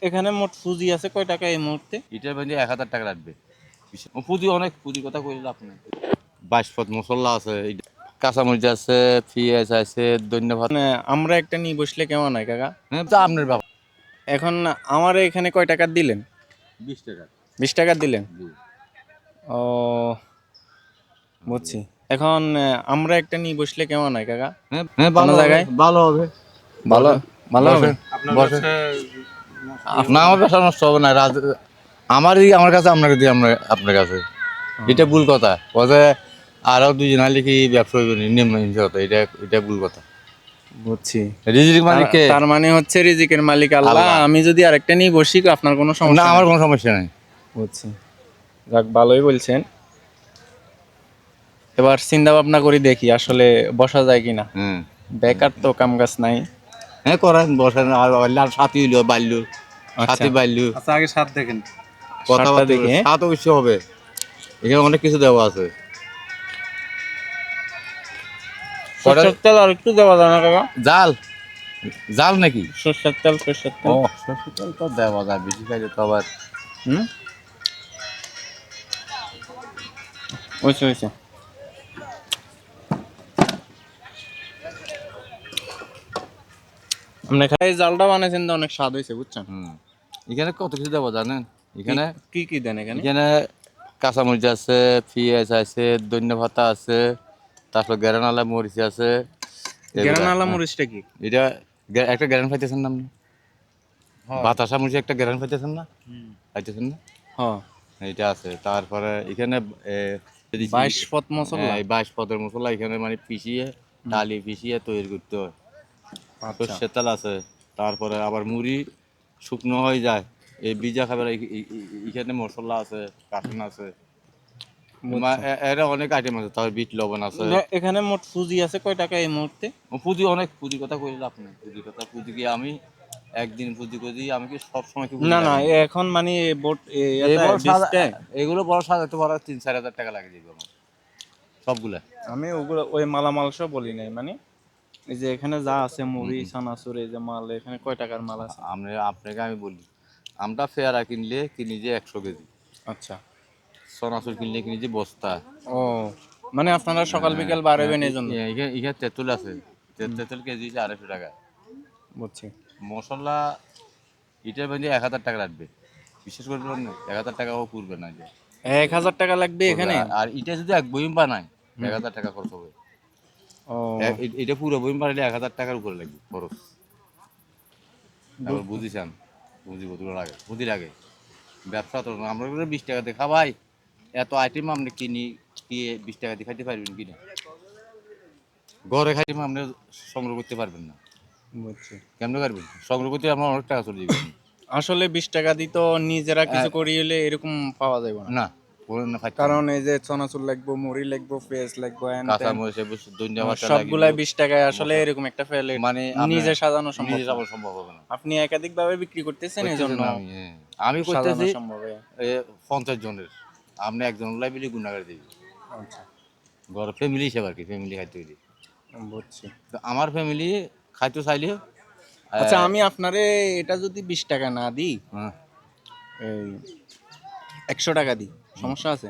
এখানে মোট পুঁজি আছে কয় টাকা এই মুহূর্তে? এটার মধ্যে 1000 টাকা লাগবে। পুঁজি অনেক, পুঁজির কথা কইলে আপনি 22 পদ মশলা আছে, কাঁচামরিচ আছে, পেঁয়াজ আছে, ধন্যবাদ। মানে আমরা একটা নিয়ে বসলে কেমন হয় কাকা? হ্যাঁ, তো আপনার ব্যাপার। এখন আমার এখানে কয় টাকা দিলেন? 20 টাকা। 20 টাকা দিলেন? জি। ও বুঝছি। এখন আমরা একটা নিয়ে বসলে কেমন হয় কাকা? হ্যাঁ হ্যাঁ, কোনো ভালো হবে, জায়গায় ভালো হবে। ভালো বসেন, ভালো হবে। বসেন, বসেন। না, আমার ব্যবসা নষ্ট হবে না। আমার কাছে, আপনাকে দিই, আপনার কাছে। এটা ভুল কথা। কথা আরো দুজন আইলে কি ব্যবসা হইবে না, নিম্ন হিংসা কথা। এটা ভুল কথা। বুঝছি। রিজিক মালিক কে? তার মানে হচ্ছে রিজিকের মালিক আল্লাহ। আল্লাহ। আমি যদি আরেকটা নিয়ে বসি আপনার কোনো না, সমস্যা আমার নেই? কোনো সমস্যা নাই। বুঝছি। যাক, ভালোই বলছেন। এবার চিন্তা ভাবনা করি দেখি আসলে বসা যায় কিনা। হ্যাঁ বেকার তো, কাম কাজ নাই। হ্যাঁ, করেন, বসেন। আর সাথী হইলো, বাড়লো, আচ্ছা সাথী বাড়লো। আচ্ছা, আগে স্বাদ দেখেন। সাতটা কথাবার্তা দেখে সাত অবশ্যই হবে। এখানে অনেক কিছু দেওয়া আছে। সরষের তেল আর একটু দেওয়া যায় না কাকা? জাল, জাল নাকি? সরষের তেল, সরষের ও, তেল। সরষের তেল তো দেওয়া যায়, বেশি খাইলে তো আবার। হুম, হয়েছে হয়েছে। আপনি খাই জালটা বানাইছেন তো অনেক স্বাদ হয়েছে, বুঝছেন? এখানে কত কিছু দেওয়া জানেন? এখানে কি কি দেন এখানে? এখানে কাঁচামরিচ আছে, পেঁয়াজ আছে, ধন্যবাদ আছে, তারপর গেরানালা মরিচ আছে। গেরানালা মরিচটা কি? এটা একটা গ্যারান পাইতেছেন না আপনি? বাতাসা মরিচ একটা গ্যারান পাইতেছেন না? পাইতেছেন না? হ্যাঁ। এটা আছে। তারপরে এখানে 22 পদ মশলা। 22 পদের মশলা এখানে মানে পিষিয়ে, ডালি পিষিয়ে তৈরি করতে হয়। আচ্ছা। সর্ষের তেল আছে। তারপরে আবার মুড়ি শুকনো হয়ে যায়, এই বীজা খাবার। এখানে মশলা আছে, কাঠন আছে, এরা অনেক আইটেম আছে। তারপর বিট লবণ আছে। এখানে মোট পুঁজি আছে কয় টাকা এই মুহূর্তে? পুঁজি অনেক, পুঁজির কথা কইলে আপনি পুঁজির কথা। পুঁজি কি আমি একদিন পুঁজি করি? আমি কি সব সময় কি পুঁজি না না, লাগাই? এখন মানে বোট এই বড় ডিসপ্লে। এগুলো বড় সাজাতে পারা 3-4 হাজার টাকা লাগে যাবে আমার সবগুলা। আমি ওগুলো ওই মালামাল সব বলি নাই, মানে এই যে এখানে যা আছে মুড়ি চানাচুর, এই যে মাল, এখানে কয় টাকার মাল আছে? আপনাকে আমি বলি, আমরা ফেয়ারা কিনি যে 100 কেজি, আচ্ছা। চনাচুর কিনি যে বস্তা। ও, মানে আপনারা সকাল বিকাল বার হইবেন এই জন্য? এখানে তেঁতুল আছে, তেঁতুল কেজি 250 টাকা। বুঝছি। মশলা এটার মধ্যে 1000 টাকা লাগবে। বিশেষ করে বলুন না, 1000 টাকাও পূর্বে না যে 1000 টাকা লাগবে এখানে? আর এটা যদি এক বইম বানায় 1000 টাকা খরচ হবে। ও, এটা পুরো বইম বানাইলে 1000 টাকার উপরে লাগবে খরচ। তারপর বুঝিছেন, বুঝি লাগে। ব্যবসা তো না, আমরা 20 টাকাতে খাবাই। এত আইটেম আপনি কিনি কি 20 টাকা দিয়ে খাইতে পারবেন কিনা? ঘরে খাইতে আপনি সংগ্রহ করতে পারবেন না। বুঝছি। কেমনে পারবেন সংগ্রহ করতে? আমার অনেক টাকা চলে যাবে। আসলে 20 টাকা দিয়ে তো নিজেরা কিছু করি হলে এরকম পাওয়া যাবে না। না, বলেন না, খাইতে কারণ এই যে চানাচুর লাগবো, মুড়ি লাগবো, পেঁয়াজ লাগবো, কাঁচা মরিচ, ধনিয়া পাতা সবগুলাই লাগবে। 20 টাকায় আসলে এরকম একটা প্লেট মানে নিজে সাজানো সম্ভব নিজে না। যাওয়া সম্ভব হবে না। আপনি একাধিক ভাবে বিক্রি করতেছেন এই জন্য আমি সাজানো করতেছি সম্ভব হয়। 50 জনের। আপনি একজন লাইবিলি গুণাগার দিবি। আচ্ছা, ঘর ফ্যামিলি হিসেবে আর কি, ফ্যামিলি খাইতে হইলে। বুঝছি। তো আমার ফ্যামিলি খাইতে চাইলে আচ্ছা, আমি আপনারে এটা যদি 20 টাকা না দিই, এই 100 টাকা দিই, সমস্যা আছে?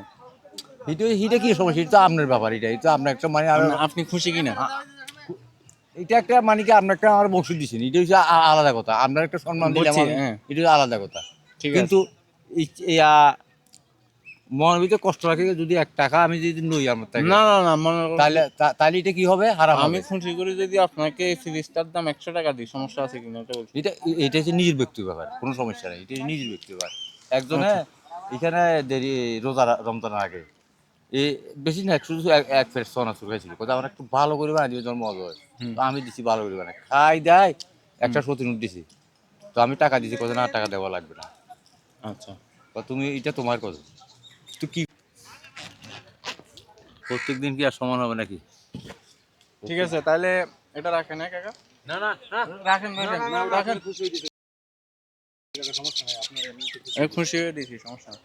এটা কি সমস্যা? এটা তো আপনার ব্যাপার। এটা আপনার একটা মানে আপনি খুশি কিনা? এটা একটা মানে কি, আপনার একটা আমার বসে দিচ্ছেন, এটা হচ্ছে আলাদা কথা। আপনার একটা সম্মান দিলাম বুঝছি, আমি, হ্যাঁ, এটা হচ্ছে আলাদা কথা। ঠিক কিন্তু আছে। মনের ভিতরে কষ্ট রাখি, যদি 1 টাকা আমি যদি নই আমার থেকে, না না না, মনে তাহলে তাহলে এটা কি হবে? হারাম আমি হবে। খুশি করে যদি আপনাকে সিরিজটার দাম 100 টাকা দিই, সমস্যা আছে কিনা এটা বলছি। এটা হচ্ছে নিজের ব্যক্তিগত ব্যাপার, কোনো সমস্যা নেই। এটা নিজের ব্যক্তিগত ব্যাপার। একজনে আচ্ছা। এখানে দেরি রমজানের আগে এই বেশি না, শুধু এক প্লেট চনাচুর খাইছিল। কোথাও আমার একটু ভালো করে বানিয়ে দিবে, জন্ম মজা হয়। তো আমি দিছি ভালো করে বানাই, খাই দেয় একটা 70 নোট দিছি। তো আমি টাকা দিছি, কোথাও না টাকা দেওয়া লাগবে না। আচ্ছা, তুমি এটা তোমার কথা। তো কি প্রত্যেক দিন কি আর সমান হবে নাকি? ঠিক আছে, তাহলে এটা রাখেন, হ্যাঁ কাকা? না না না, রাখেন রাখেন রাখেন। খুশি হয়ে দিতে সমস্যা নাই আপনার। খুশি হয়ে দিয়েছি, সমস্যা নেই।